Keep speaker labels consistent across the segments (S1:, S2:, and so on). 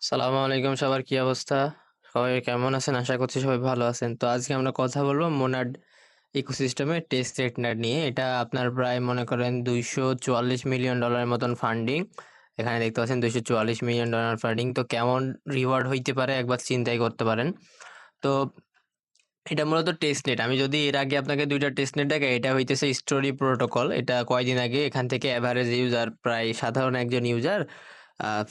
S1: সালামু আলাইকুম, সবার কি অবস্থা? সবাই কেমন আছেন? আশা করছি সবাই ভালো আছেন। তো আজকে আমরা কথা বলবো মোনাড ইকোসিস্টেমের টেস্ট নেট নিয়ে। এটা আপনার প্রায় মনে করেন $244 মিলিয়ন মতন ফান্ডিং। এখানে দেখতে পাচ্ছেন $244 মিলিয়ন ফান্ডিং। তো কেমন রিওয়ার্ড হইতে পারে একবার চিন্তাই করতে পারেন। তো এটা মূলত টেস্ট নেট। আমি যদি এর আগে আপনাকে দুইটা টেস্ট নেট দেখাই, এটা হইতেছে স্টোরি প্রোটোকল। এটা কয়দিন আগে এখান থেকে অ্যাভারেজ ইউজার, প্রায় সাধারণ একজন ইউজার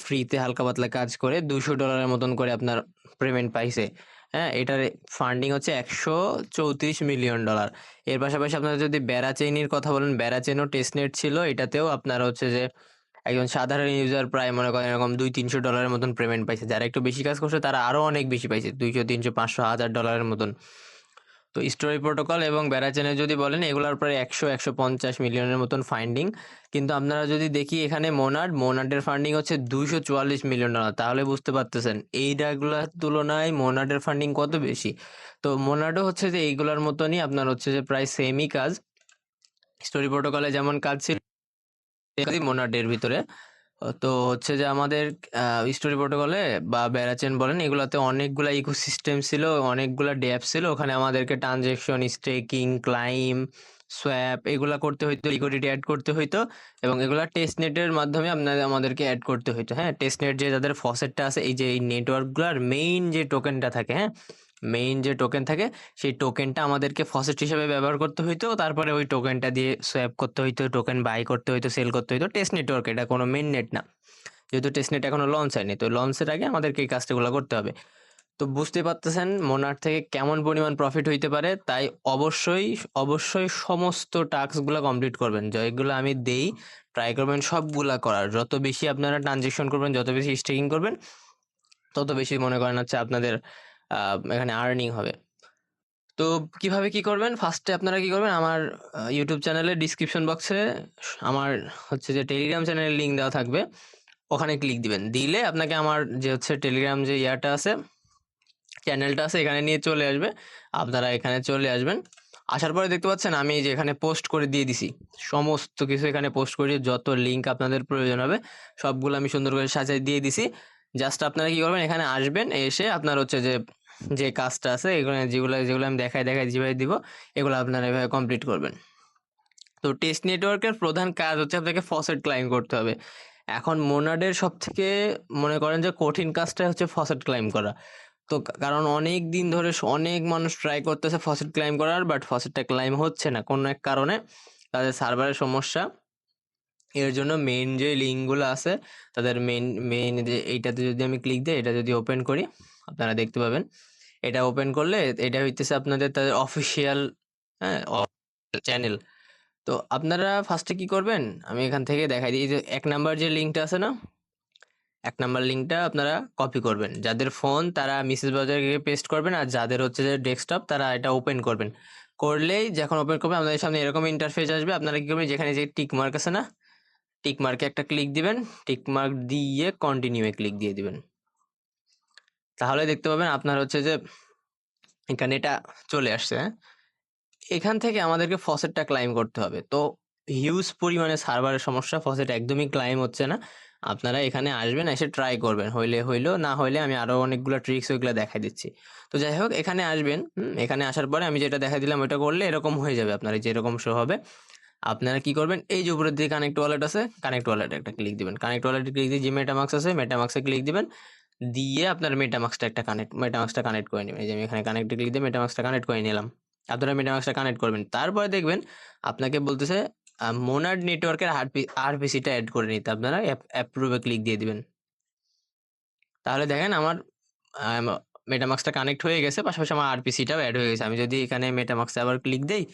S1: ফ্রিতে হালকা পাতলা কাজ করে $200 মতন করে আপনার পেমেন্ট পাইছে। হ্যাঁ, এটার ফান্ডিং হচ্ছে $134 মিলিয়ন। এর পাশাপাশি আপনারা যদি ব্যারাচেইনির কথা বলেন, ব্যারাচেনও টেস্টনেট ছিল। এটাতেও আপনার হচ্ছে যে একজন সাধারণ ইউজার প্রায় মনে করেন এরকম $200-300 মতন পেমেন্ট পাইছে। যারা একটু বেশি কাজ করছে তারা আরো অনেক বেশি পাইছে, 200, 300, 500, $1000 মতন। তো স্টোরি প্রোটোকল এবং ব্যারাচেনে যদি বলেন, এগুলোর প্রায় 100-150 মিলিয়নের মতন ফান্ডিং। কিন্তু আপনারা যদি দেখি এখানে মোনাডের ফান্ডিং হচ্ছে $244 মিলিয়ন। তাহলে বুঝতে পারতেছেন এইগুলার তুলনায় মোনাডের ফান্ডিং কত বেশি। তো মোনাডও হচ্ছে যে এইগুলার মতনই আপনার হচ্ছে যে প্রায় সেমই কাজ। স্টোরি প্রোটোকলে যেমন কাজ ছিল মোনাডের ভিতরে। তো হচ্ছে যে আমাদের স্টোরি প্রোটোকলে বা ব্যারাচেন বলেন, এগুলাতে অনেকগুলা ইকোসিস্টেম ছিল, অনেকগুলা ড্যাপ ছিল। ওখানে আমাদেরকে ট্রানজেকশন, স্টেকিং, ক্লাইম, সোয়াপ এগুলা করতে হইতো, লিকুইডিটি অ্যাড করতে হইতো, এবং এগুলা টেস্ট নেটের মাধ্যমে আমাদেরকে অ্যাড করতে হইতো। হ্যাঁ, টেস্ট নেট যে যাদের ফসেটটা আছে, এই যে এই নেটওয়ার্কগুলোর মেইন যে টোকেনটা থাকে, হ্যাঁ, মেইন যে টোকেন থাকে, সেই টোকেনটা আমাদেরকে ফসেট হিসেবে ব্যবহার করতে হইতো। তারপরে ওই টোকেনটা দিয়ে সোয়াপ করতে হইতো, টোকেন বাই করতে হইতো, সেল করতে হইতো। টেস্ট নেটওয়ার্ক, এটা কোনো মেইন নেট না, যেহেতু টেস্টনেট এখনো লঞ্চ হয়নি। তো লঞ্চের আগে আমাদেরকে এই কাজটাগুলো করতে হবে। তো বুঝতে পারতেছেন মোনার থেকে কেমন পরিমাণ প্রফিট হইতে পারে। তাই অবশ্যই অবশ্যই সমস্ত টাস্কগুলো কমপ্লিট করবেন, যেগুলো আমি দেই। ট্রাই করবেন সবগুলা করার। যত বেশি আপনারা ট্রানজেকশন করবেন, যত বেশি স্টেকিং করবেন, তত বেশি মনে করেন হচ্ছে আপনাদের এখানে আর্নিং হবে। তো কিভাবে কি করবেন, ফার্স্টে আপনারা কি করবেন, আমার ইউটিউব চ্যানেলের ডিসক্রিপশন বক্সে আমার হচ্ছে যে টেলিগ্রাম চ্যানেলের লিঙ্ক দেওয়া থাকবে। ওখানে ক্লিক দিবেন। দিলে আপনাকে আমার যে হচ্ছে টেলিগ্রাম যে ইয়াটা আছে, চ্যানেলটা আছে, এখানে নিয়ে চলে আসবে। আপনারা এখানে চলে আসবেন। আসার পরে দেখতে পাচ্ছেন আমি যে এখানে পোস্ট করে দিয়ে দিছি, সমস্ত কিছু এখানে পোস্ট করে, যত লিঙ্ক আপনাদের প্রয়োজন হবে সবগুলো আমি সুন্দর করে সাজাই দিয়ে দিছি। জাস্ট আপনারা কি করবেন, এখানে আসবেন, এসে আপনার হচ্ছে যে যে কাজটা আছে, এগুলো যেগুলো যেগুলো আমি দেখাই দেখাই যেভাবে দিব, এগুলো আপনারা এভাবে কমপ্লিট করবেন। তো টেস্ট নেটওয়ার্কের প্রধান কাজ হচ্ছে আপনাকে ফসেট ক্লাইম করতে হবে। এখন মোনাডের সব থেকে মনে করেন যে কঠিন কাজটা হচ্ছে ফসেট ক্লাইম করা। তো কারণ অনেক দিন ধরে অনেক মানুষ ট্রাই করতেছে ফসেট ক্লাইম করার, বাট ফসেটটা ক্লাইম হচ্ছে না কোনো এক কারণে, তাদের সার্ভারের সমস্যা। এর জন্য মেইন যে লিঙ্কগুলো আছে, তাদের মেইন মেইন যে এইটাতে যদি আমি ক্লিক দিই, এটা যদি ওপেন করি, আপনারা দেখতে পাবেন। এটা ওপেন করলে এটা হইতেছে আপনাদের তাদের অফিসিয়াল, হ্যাঁ, চ্যানেল। তো আপনারা ফার্স্টে কি করবেন, আমি এখান থেকে দেখাই দিই। এই যে 1 নাম্বার যে লিঙ্কটা আছে না, 1 নাম্বার লিঙ্কটা আপনারা কপি করবেন। যাদের ফোন তারা মিসেস ব্রাউজারে গিয়ে পেস্ট করবেন, আর যাদের হচ্ছে যে ডেস্কটপ তারা এটা ওপেন করবেন। করলেই যখন ওপেন করবেন আপনাদের সামনে এরকম ইন্টারফেস আসবে। আপনারা কি করবেন, যেখানে যে টিক মার্ক আছে না, টিক মার্কে একটা ক্লিক দিবেন। টিক মার্ক দিয়ে কন্টিনিউয়ে ক্লিক দিয়ে দিবেন। তাহলে দেখতে পাবেন আপনার হচ্ছে যে এখানে এটা চলে আসছে। হ্যাঁ, এখান থেকে আমাদেরকে ফসেটটা ক্লাইম করতে হবে। তো হিউজ পরিমাণে সার্ভারের সমস্যা, ফসেট একদমই ক্লাইম হচ্ছে না। আপনারা এখানে আসবেন, এসে ট্রাই করবেন, হইলে হইলো, না হইলে আমি আরো অনেকগুলো ট্রিক্স ওইগুলো দেখাই দিচ্ছি। তো যাই হোক, এখানে আসবেন। এখানে আসার পরে আমি যেটা দেখা দিলাম ওইটা করলে এরকম হয়ে যাবে, আপনার যে এরকম শো হবে। আপনারা কি করবেন, এই যে উপরের দিকে কানেক্ট ওয়ালেট আছে, কানেক্ট ওয়ালেটে একটা ক্লিক দিবেন। কানেক্ট ওয়ালেটে ক্লিক দিয়ে যে মেটামাক্স আছে, মেটামাক্সে ক্লিক দিবেন। দিয়ে আপনার মেটামাক্সটা কানেক্ট করে নেবেন। এই যে আমি এখানে কানেক্টে ক্লিক দিয়ে মেটামাক্সটা কানেক্ট করে নিলাম। আপনারা মেটামাক্সটা কানেক্ট করবেন। তারপরে দেখবেন আপনাকে বলতেছে মোনাড নেটওয়ার্কের আরপিসিটা অ্যাড করে নিতে। আপনারা অ্যাপ্রুভে ক্লিক দিয়ে দিবেন। তাহলে দেখেন আমার মেটামাক্সটা কানেক্ট হয়ে গেছে, পাশাপাশি আমার আরপিসিটাও অ্যাড হয়ে গেছে। আমি যদি এখানে মেটামাক্সে আবার ক্লিক দেই,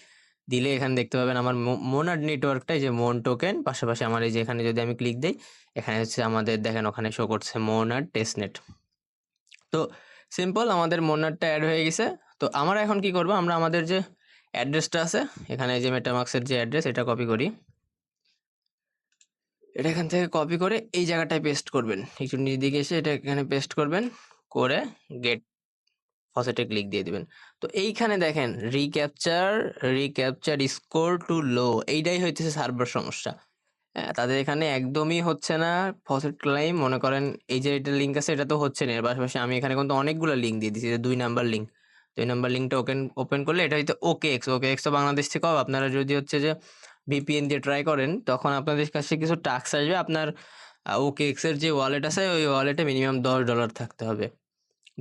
S1: দিলে এখানে দেখতে পাবেন আমার মোনাড নেটওয়ার্কটা, যে মোন টোকেন, পাশাপাশি আমার এই যে এখানে যদি আমি ক্লিক দেই, এখানে হচ্ছে আমাদের দেখেন ওখানে শো করছে মোনাড টেস্টনেট। তো সিম্পল, আমাদের মোনাডটা অ্যাড হয়ে গেছে। তো আমরা এখন কি করব, আমরা আমাদের যে অ্যাড্রেসটা আছে, এখানে যে মেটামাক্সের যে অ্যাড্রেস, এটা কপি করি। এটা এখান থেকে কপি করে এই জায়গাটায় পেস্ট করবেন। একটু নিচের দিকে এসে এটা এখানে পেস্ট করবেন, করে গেট ফসেটে ক্লিক দিয়ে দিবেন। তো এইখানে দেখেন রিক্যাপচার স্কোর টু লো, এইটাই হইতেছে সার্ভার সমস্যা। তাদের এখানে একদমই হচ্ছে না ফসেট ক্লাইম। মনে করেন এই যে এটা লিঙ্ক আছে এটা তো হচ্ছে না, এর পাশাপাশি আমি এখানে কিন্তু অনেকগুলো লিঙ্ক দিয়ে দিচ্ছি, যে 2 নাম্বার লিঙ্ক। 2 নাম্বার লিঙ্কটা ওপেন করলে এটা হয়তো ওকেএক্স তো বাংলাদেশ থেকে হবে। আপনারা যদি হচ্ছে যে ভিপিএন দিয়ে ট্রাই করেন তখন আপনাদের কাছে কিছু টাস্ক আসবে। আপনার ওকেএক্স এর যে ওয়ালেট আছে ওই ওয়ালেটে মিনিমাম $10 থাকতে হবে।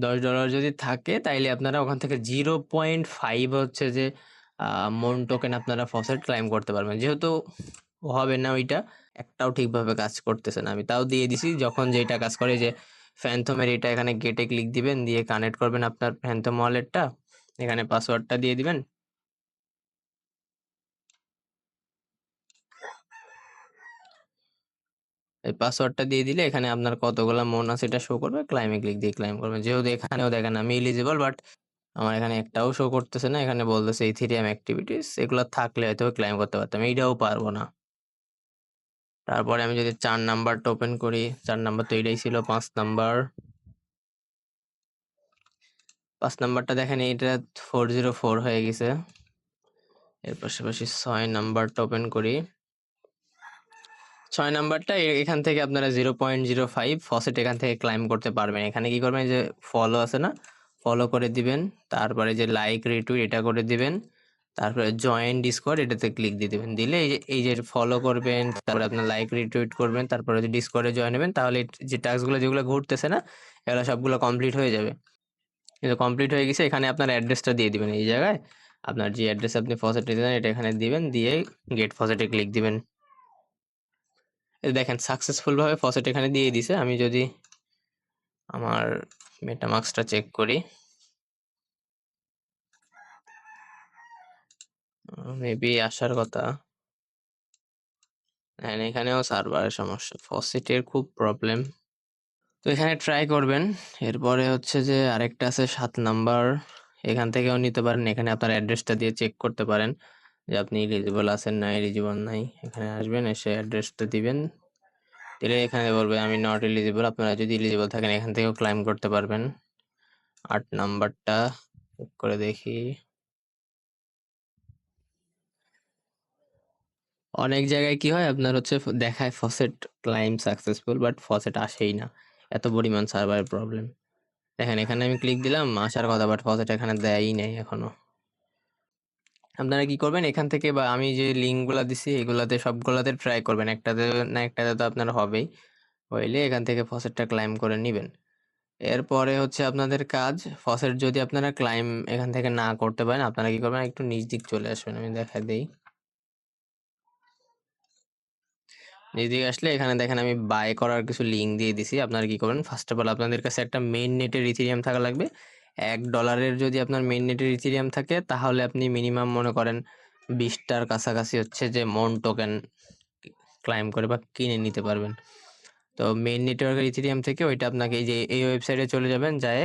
S1: $10 যদি থাকে তাইলে আপনারা ওখান থেকে 0.5 হচ্ছে যে মন টোকেন আপনারা ফসেট ক্লাইম করতে পারবেন। যেহেতু হবে না ওইটা, একটাও ঠিকভাবে কাজ করতেছে না। আমি তাও দিয়ে দিছি, যখন যেটা কাজ করে যে ফ্যান্থমের এটা এখানে গেটে ক্লিক দিবেন, দিয়ে কানেক্ট করবেন আপনার ফ্যান্থম ওয়ালেটটা, এখানে পাসওয়ার্ডটা দিয়ে দিবেন। এই পাসওয়ার্ডটা দিয়ে দিলে এখানে আপনার কতগুলা মন আছে এটা শো করবে, ক্লাইমে ক্লিক দিয়ে ক্লাইম করবেন। যেহেতু এখানেও দেখেন আমি এলিজিবল, বাট আমার এখানে একটাও শো করতেছে না। এখানে বলতেছে ইথেরিয়াম অ্যাক্টিভিটিস, এগুলো থাকলে হয়তো ক্লাইম করতে পারতাম, এইটাও পারবো না। তারপরে আমি যদি 4 নাম্বারটা ওপেন করি, 4 নাম্বার তো এটাই ছিল। 5 নাম্বার, 5 নাম্বারটা দেখেন এটা 404 হয়ে গেছে। এর পাশাপাশি 6 নাম্বারটা ওপেন করি। 6 নাম্বারটা এখান থেকে আপনারা 0.05 ফসেট এখান থেকে ক্লাইম করতে পারবেন। এখানে কি করবেন, যে ফলো আছে না, ফলো করে দিবেন। তারপরে যে লাইক রিটুইট এটা করে দিবেন। তারপরে জয়েন ডিসকর্ড এটাতে ক্লিক দিয়ে দিবেন। দিলে এই যে ফলো করবেন, তারপরে আপনার লাইক রিটুইট করবেন, তারপরে যে ডিসকর্ডে জয়েন হবেন, তাহলে যে টাস্কগুলো যেগুলো ঘুরতেছে না এগুলো সবগুলো কমপ্লিট হয়ে যাবে। কিন্তু কমপ্লিট হয়ে গেছে, এখানে আপনার অ্যাড্রেসটা দিয়ে দিবেন। এই জায়গায় আপনার যে অ্যাড্রেস আপনি ফসেট নিতে চান এটা এখানে দিবেন, দিয়ে গেট ফসেটে ক্লিক দিবেন। দেখেন সাকসেসফুল ভাবে ফসেট এখানে দিয়ে দিছে। আমি যদি আমার মেটামাস্কটা চেক করি, মেবি আসার কথা। হ্যাঁ, এখানেও সার্ভারের সমস্যা, ফসেটের খুব প্রবলেম। তো এখানে ট্রাই করবেন। এরপরে হচ্ছে যে আরেকটা আছে 7 নাম্বার, এখান থেকেও নিতে পারেন। এখানে আপনার অ্যাড্রেসটা দিয়ে চেক করতে পারেন যে আপনি এলিজিবল আছেন না এলিজিবল নাই। এখানে আসবেন, এসে অ্যাড্রেসটা দিবেন, দিলে এখানে বলবে আমি নট এলিজিবল। আপনারা যদি এলিজিবল থাকেন এখান থেকেও ক্লাইম করতে পারবেন। 8 নাম্বারটা চেক করে দেখি। অনেক জায়গায় কি হয় আপনার হচ্ছে দেখায় faucet claim successful, but faucet আসেই না, এত পরিমাণ সার্ভারের প্রবলেম। দেখেন এখানে আমি ক্লিক দিলাম, আসার কথা, বাট ফসেট এখানে দেয়ই নাই এখনো। আপনারা কি করবেন, এখান থেকে বা আমি যে লিঙ্কগুলো দিছি এগুলাতে সবগুলাতে ট্রাই করবেন, একটাতে না একটাতে তো আপনার হবেই। হইলে এখান থেকে ফসেটটা ক্লাইম করে নেবেন। এরপরে হচ্ছে আপনাদের কাজ, ফসেট যদি আপনারা ক্লাইম এখান থেকে না করতে পারেন আপনারা কি করবেন, একটু নিচ দিক চলে আসবেন। আমি দেখা দেই, এদিকে আসলে এখানে দেখেন আমি বাই করার কিছু লিঙ্ক দিয়ে দিছি। আপনারা কি করবেন, ফার্স্ট অফ অল আপনাদের কাছে একটা মেইন নেটের ইথেরিয়াম থাকা লাগবে। $1 যদি আপনার মেইন নেটের ইথেরিয়াম থাকে তাহলে আপনি মিনিমাম মনে করেন 20টার কাছাকাছি হচ্ছে যে মন টোকেন ক্লাইম করে বা কিনে নিতে পারবেন। তো মেইন নেটওয়ার্কের ইথেরিয়াম থেকে ওইটা আপনাকে এই যে এই ওয়েবসাইটে চলে যাবেন, যায়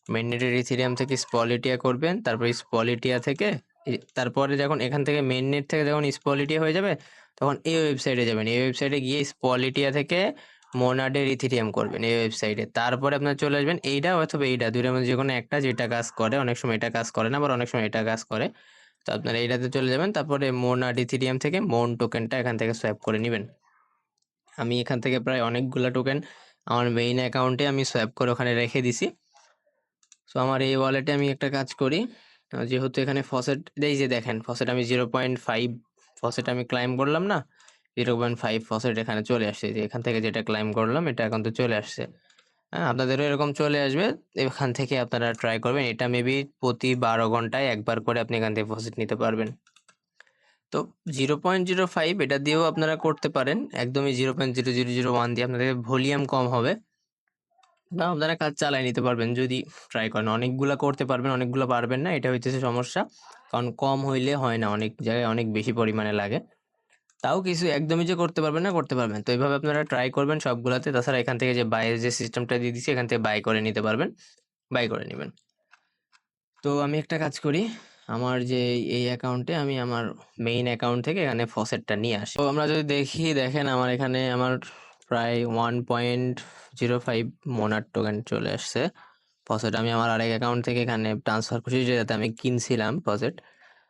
S1: মেইন নেটের ইথেরিয়াম থেকে স্পলিটিয়া করবেন। তারপর স্পলিটিয়া থেকে তারপরে যখন এখান থেকে মেইন নেট থেকে যখন স্পলিটিয়া হয়ে যাবে তখন এই ওয়েবসাইটে যাবেন। এই ওয়েবসাইটে গিয়ে স্পলিটিয়া থেকে মোনাডের ইথেরিয়াম করবেন এই ওয়েবসাইটে। তারপরে আপনার চলে আসবেন এইটা অথবা এইটা, দুইটার মধ্যে যে কোনো একটা, যেটা কাজ করে। অনেক সময় এটা কাজ করে না, আবার অনেক সময় এটা কাজ করে। তো আপনারা এইটাতে চলে যাবেন, তারপরে মোনাড ইথেরিয়াম থেকে মন টোকেনটা এখান থেকে সোয়াপ করে নেবেন। আমি এখান থেকে প্রায় অনেকগুলা টোকেন আমার মেইন অ্যাকাউন্টে আমি সোয়াপ করে ওখানে রেখে দিছি। সো আমার এই ওয়ালেটে আমি একটা কাজ করি, যেহেতু এখানে ফসেট এই যে দেখেন ফসেট আমি 0.5 ফসেট আমি ক্লাইম করলাম না, 0.5 ফসেট এখানে চলে আসছে। যে এখান থেকে যেটা ক্লাইম করলাম এটা এখন তো চলে আসছে। হ্যাঁ, আপনাদেরও এরকম চলে আসবে। এখান থেকে আপনারা ট্রাই করবেন, এটা মেবি প্রতি 12 ঘন্টায় একবার করে আপনি এখান থেকে ফসেট নিতে পারবেন। তো 0.05 এটা দিয়েও আপনারা করতে পারেন, একদমই 0.0001 দিয়ে আপনাদের ভলিউম কম হবে না, আপনারা কাজ চালায় নিতে পারবেন যদি ট্রাই করেন। অনেকগুলা করতে পারবেন, অনেকগুলো পারবেন না, এটা হইতেছে সমস্যা। কারণ কম হইলে হয় না, অনেক জায়গায় অনেক বেশি পরিমাণে লাগে। তাও কিছু একদমই যে করতে পারবেন না, করতে পারবেন। তো এইভাবে আপনারা ট্রাই করবেন সবগুলাতে। তাছাড়া এখান থেকে যে বাইরের যে সিস্টেমটা দিয়ে দিচ্ছি এখান থেকে বাই করে নিতে পারবেন, বাই করে নেবেন। তো আমি একটা কাজ করি, আমার যে এই অ্যাকাউন্টে আমি আমার মেইন অ্যাকাউন্ট থেকে এখানে ফসেটটা নিয়ে আসি। তো আমরা যদি দেখি, দেখেন আমার এখানে আমার প্রায় 1.05 মোনার টোকেন চলে আসছে ফসেট। আমি আমার আরেক অ্যাকাউন্ট থেকে এখানে ট্রান্সফার করছি যেটাতে আমি কিনছিলাম ফসেট।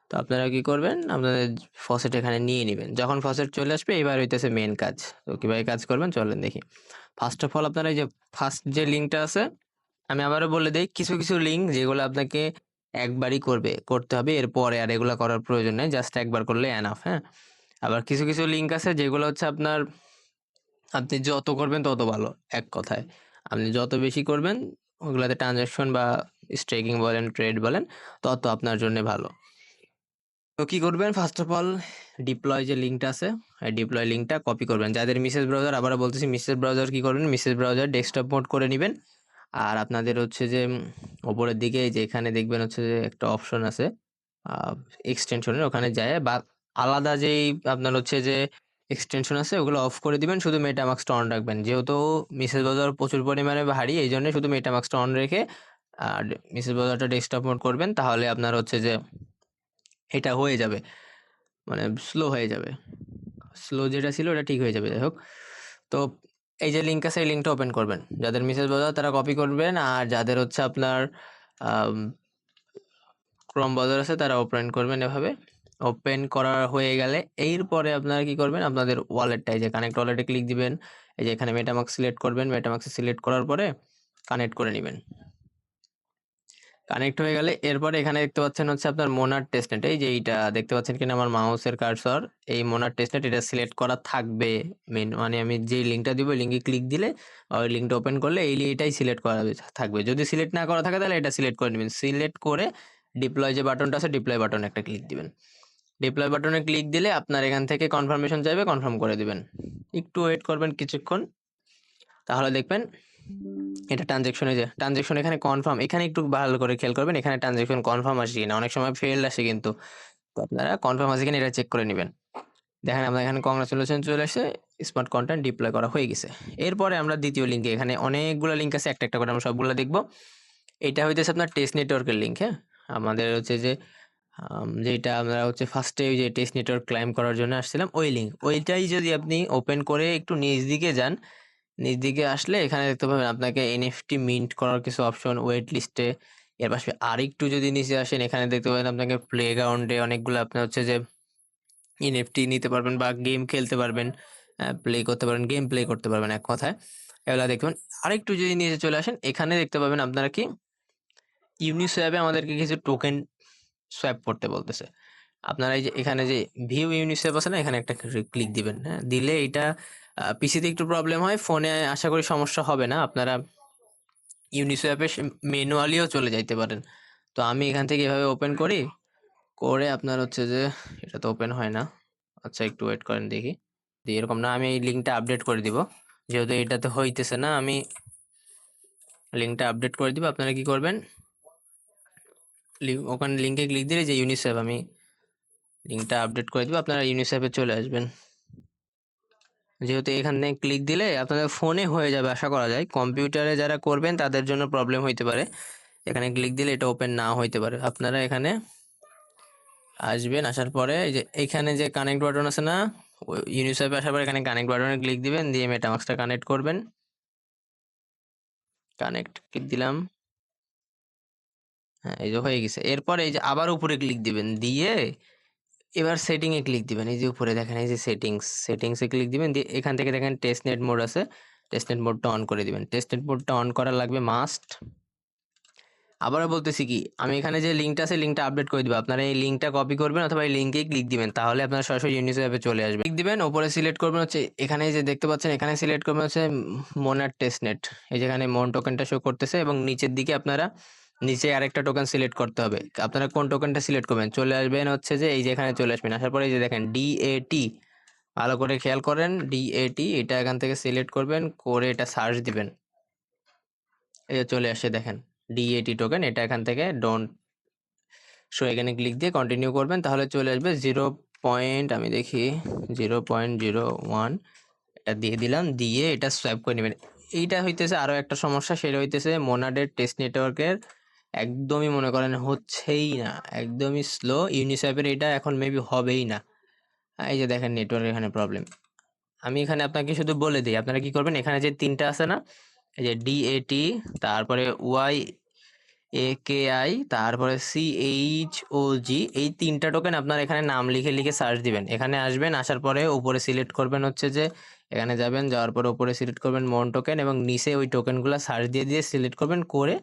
S1: তো তো আপনারা কি করবেন, আপনাদের ফসেট এখানে নিয়ে নেবেন। যখন ফসেট চলে আসবে এবার হইতেছে মেন কাজ। তো কিভাবে কাজ করবেন চলেন দেখি। ফার্স্ট অফ অল আপনারা এই যে ফার্স্ট যে লিঙ্কটা আছে, আমি আবারও বলে দেই, কিছু কিছু লিঙ্ক যেগুলো আপনাকে একবারই করতে হবে, এরপরে আর এগুলা করার প্রয়োজন নেই, জাস্ট একবার করলে এনাফ। হ্যাঁ, আবার কিছু কিছু লিঙ্ক আছে যেগুলো হচ্ছে আপনার, আপনি যত করবেন তত ভালো। এক কথায় আপনি যত বেশি করবেন ওগুলাতে ট্রানজাকশন বা স্টেকিং বলেন, ট্রেড বলেন, তত আপনার জন্য ভালো। তো কি করবেন, ফার্স্ট অফ অল ডিপ্লয় যে লিঙ্কটা আছে, এই ডিপ্লয় লিঙ্কটা কপি করবেন। যাদের মিসেস ব্রাউজার, আবারও বলতেছি মিসেস ব্রাউজার কি করবেন, মিসেস ব্রাউজার ডেস্কটপ মোড করে নেবেন। আর আপনাদের হচ্ছে যে ওপরের দিকে যে এখানে দেখবেন হচ্ছে যে একটা অপশন আছে এক্সটেনশনের, ওখানে যায় বা আলাদা যেই আপনার হচ্ছে যে এক্সটেনশন আছে ওগুলো অফ করে দিবেন, শুধু মেটামাক্সটা অন রাখবেন। যেহেতু মিসেস ব্রাউজার প্রচুর পরিমাণে ভারী, এই জন্য শুধু মেটামাক্সটা অন রেখে আর মিসেস ব্রাউজারটা ডেস্কটপ মোড করবেন, তাহলে আপনার হচ্ছে যে এটা হয়ে যাবে, মানে স্লো হয়ে যাবে, স্লো যেটা ছিল ওটা ঠিক হয়ে যাবে। যাই হোক, তো এই যে লিঙ্ক আছে এই লিঙ্কটা ওপেন করবেন, যাদের মিসেস ব্রাউজার তারা কপি করবেন, আর যাদের হচ্ছে আপনার ক্রোম ব্রাউজার আছে তারা ওপেন করবেন। এভাবে ওপেন করা হয়ে গেলে এরপরে আপনারা কি করবেন, আপনাদের ওয়ালেটটা, এই যে কানেক্ট ওয়ালেটে ক্লিক দিবেন, এই যে এখানে মেটামাক্স সিলেক্ট করবেন, মেটামাক্স সিলেক্ট করার পরে কানেক্ট করে নেবেন। কানেক্ট হয়ে গেলে এরপরে এখানে দেখতে পাচ্ছেন হচ্ছে আপনার মোনার টেস্টনেট, এই যে এইটা দেখতে পাচ্ছেন কিনা আমার মাউসের কার্সর, এই মোনার টেস্টনেট এটা সিলেক্ট করা থাকবে মেন, মানে আমি যে লিঙ্কটা দিব লিঙ্কে ক্লিক দিলে ওই লিঙ্কটা ওপেন করলে এইটাই সিলেক্ট করা থাকবে। যদি সিলেক্ট না করা থাকে তাহলে এটা সিলেক্ট করে নেবেন। সিলেক্ট করে ডিপ্লয় যে বাটনটা আছে ডিপ্লয় বাটনে একটা ক্লিক দিবেন। ডিপ্লয় বাটনে ক্লিক দিলে আপনার এখান থেকে কনফার্মেশন চাইবে, কনফার্ম করে দিবেন। একটু ওয়েট করবেন কিছুক্ষণ, তাহলে দেখবেন এটা ট্রানজেকশনে, যে ট্রানজেকশন এখানে কনফার্ম, এখানে একটু ভালো করে খেয়াল করবেন, এখানে ট্রানজেকশন কনফার্ম আসে কিনা, অনেক সময় ফেল আসে কিন্তু, তো আপনারা কনফার্ম আসে কিনা এটা চেক করে নেবেন। দেখেন আমরা এখানে কংগ্রাচুলেশন চলে আসে, স্মার্ট কন্টেন্ট ডিপ্লয় করা হয়ে গেছে। এরপরে আমরা দ্বিতীয় লিঙ্কে, এখানে অনেকগুলো লিঙ্ক আছে, একটা একটা করে আমরা সবগুলো দেখবো। এটা হইতেছে আপনার টেস্ট নেটওয়ার্কের লিঙ্ক। হ্যাঁ, আমাদের হচ্ছে যে যেটা আমরা হচ্ছে ফার্স্টে যে টেস্ট নেটওয়ার্ক ক্লাইম করার জন্য আসছিলাম ওই লিঙ্ক, ওইটাই যদি আপনি ওপেন করে একটু নিচ দিকে যান, নিচ দিকে আসলে এখানে দেখতে পাবেন আপনাকে এনএফটি মিন্ট করার কিছু অপশন ওয়েট লিস্টে। এর পাশে আরেকটু যদি নিচে আসেন, এখানে দেখতে পাবেন আপনাকে প্লে গ্রাউন্ডে অনেকগুলো আপনার হচ্ছে যে এনএফটি নিতে পারবেন বা গেম খেলতে পারবেন, প্লে করতে পারবেন, গেম প্লে করতে পারবেন এক কথায়, এগুলো দেখবেন। আরেকটু যদি নিচে চলে আসেন, এখানে দেখতে পাবেন আপনারা কি ইউনিসোয়াপে আমাদেরকে কিছু টোকেন সোয়াপ করতে বলতেছে। আপনারা এই যে এখানে যে ভিউ ইউনিসেফ আছে না, এখানে একটা ক্লিক দিবেন। হ্যাঁ, দিলে এটা পিসিতে একটু প্রবলেম হয়, ফোনে আশা করি সমস্যা হবে না। আপনারা ইউনিসেফে ম্যানুয়ালিও চলে যাইতে পারেন। তো আমি এখান থেকে এভাবে ওপেন করি, করে আপনার হচ্ছে যে এটা তো ওপেন হয় না। আচ্ছা একটু ওয়েট করেন দেখি, এরকম না, আমি এই লিঙ্কটা আপডেট করে দিব, যেহেতু এটাতে হইতেছে না আমি লিঙ্কটা আপডেট করে দিব। আপনারা কি করবেন, ওখানে লিঙ্কে ক্লিক দিলে যে ইউনিসেফ, আমি লিঙ্কটা আপডেট করে দিব, আপনারা ইউনিসেফে চলে আসবেন। যেহেতু এখানে ক্লিক দিলে আপনাদের ফোনে হয়ে যাবে আশা করা যায়, কম্পিউটারে যারা করবেন তাদের জন্য প্রবলেম হইতে পারে, এখানে ক্লিক দিলে এটা ওপেন না হইতে পারে। আপনারা এখানে আসবেন, আসার পরে এই যে এখানে যে কানেক্ট বাটন আছে না, ইউনিসেফে আসার পরে এখানে কানেক্ট বাটনে ক্লিক দিবেন, দিয়ে মেটামাক্সটা কানেক্ট করবেন। কানেক্ট ক্লিক দিলাম, হ্যাঁ এই যে হয়ে গেছে। এরপর এই যে আবার উপরে ক্লিক দিবেন, দিয়ে এবার সেটিং এ ক্লিক দিবেন, এই যে উপরে দেখেন এই যে সেটিংসে ক্লিক দিবেন, দিয়ে এখান থেকে দেখেন টেস্টনেট মোড আছে, টেস্টনেট মোডটা অন করে দিবেন। টেস্টনেট মোডটা অন করা লাগবে মাস্ট। আবারও বলতেছি কি, আমি এখানে যে লিঙ্কটা আছে লিঙ্কটা আপডেট করে দিব, আপনারা এই লিঙ্কটা কপি করবেন অথবা এই লিঙ্কে ক্লিক দিবেন, তাহলে আপনারা সরাসরি ইউনিসেফ অ্যাপে চলে আসবে। ক্লিক দিবেন, উপরে সিলেক্ট করবেন হচ্ছে এখানে যে দেখতে পাচ্ছেন, এখানে সিলেক্ট করবেন হচ্ছে মোনার টেস্টনেট, এই যেখানে মন টোকেনটা শো করতেছে, এবং নিচের দিকে আপনারা নিচে আরেকটা টোকেন সিলেক্ট করতে হবে। আপনারা কোন টোকেনটা সিলেক্ট করবেন, চলে আসবেন হচ্ছে যে এই যে এখানে চলে আসবেন, আসার পরে এই যে দেখেন ডিএটি, ভালো করে খেয়াল করেন, ডিএটি এটা এখান থেকে সিলেক্ট করবেন, করে এটা সার্চ দিবেন, এই যে চলে আসে দেখেন ডিএটি টোকেন, এটা এখান থেকে ডোন্ট শো, এখানে ক্লিক দিয়ে কন্টিনিউ করবেন, তাহলে চলে আসবে 0. আমি দেখি 0.01, এটা দিয়ে দিলাম, দিয়ে এটা সোয়াইপ করে নেবেন। এইটা হইতেছে আরো একটা সমস্যা, সেটা হইতেছে মোনাডের টেস্ট নেটওয়ার্কের একদমই মনে করেন হচ্ছেই না, একদমই স্লো। ইউনিসেফের এটা এখন মেবি হবেই না। এই যে দেখেন নেটওয়ার্ক এখানে প্রবলেম। আমি এখানে আপনাকে শুধু বলে দিই, আপনারা কি করবেন, এখানে যে তিনটা আছে না, এই যে ডিএটি, তারপরে ওয়াই AKI, তারপরে CHOG, এই 3টা টোকেন আপনার এখানে নাম লিখে লিখে সার্চ দিবেন। এখানে আসবেন, আসার পরে উপরে সিলেক্ট করবেন হচ্ছে যে এখানে যাবেন, যাওয়ার পরে উপরে সিলেক্ট করবেন মন টোকেন এবং নিচে ওই টোকেনগুলো সার্চ দিয়ে দিয়ে সিলেক্ট করবেন করে